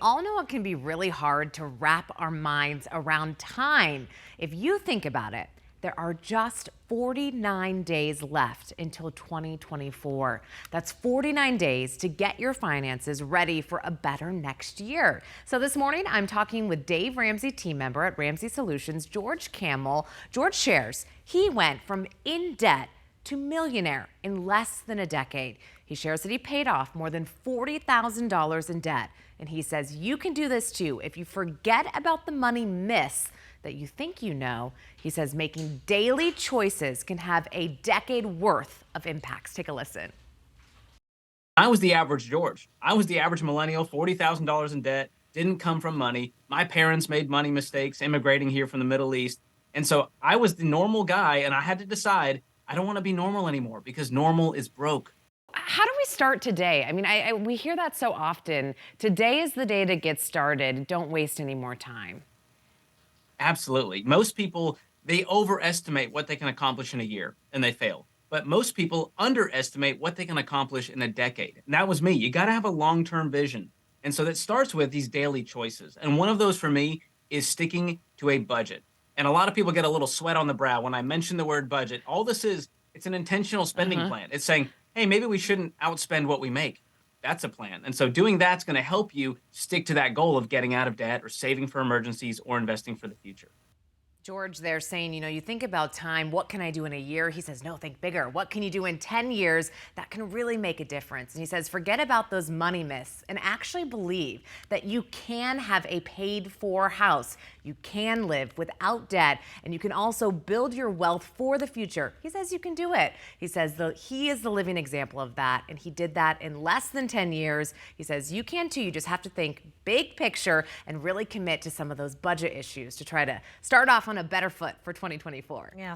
All know it can be really hard to wrap our minds around time. If you think about it, there are just 49 days left until 2024. That's 49 days to get your finances ready for a better next year. So this morning, I'm talking with Dave Ramsey team member at Ramsey Solutions, George Kamel. George shares he went from in debt to millionaire in less than a decade. He shares that he paid off more than $40,000 in debt. And he says you can do this too if you forget about the money myths that you think you know. He says making daily choices can have a decade worth of impacts. Take a listen. I was the average George. I was the average millennial, $40,000 in debt, didn't come from money. My parents made money mistakes immigrating here from the Middle East. And so I was the normal guy, and I had to decide I don't want to be normal anymore because normal is broke. How do we start today? I mean, we hear that so often. Today is the day to get started. Don't waste any more time. Absolutely. Most people, they overestimate what they can accomplish in a year and they fail. But most people underestimate what they can accomplish in a decade. And that was me. You got to have a long term vision. And so that starts with these daily choices. And one of those for me is sticking to a budget. And a lot of people get a little sweat on the brow when I mention the word budget. All this is, it's an intentional spending plan. It's saying, hey, maybe we shouldn't outspend what we make. That's a plan. And so doing that's going to help you stick to that goal of getting out of debt or saving for emergencies or investing for the future. George, they're saying, you think about time. What can I do in a year? He says, no, think bigger. What can you do in 10 years that can really make a difference? And he says, forget about those money myths and actually believe that you can have a paid for house. You can live without debt, and you can also build your wealth for the future. He says you can do it. He says he is the living example of that, and he did that in less than 10 years. He says you can too. You just have to think big picture and really commit to some of those budget issues to try to start off on a better foot for 2024. Yeah.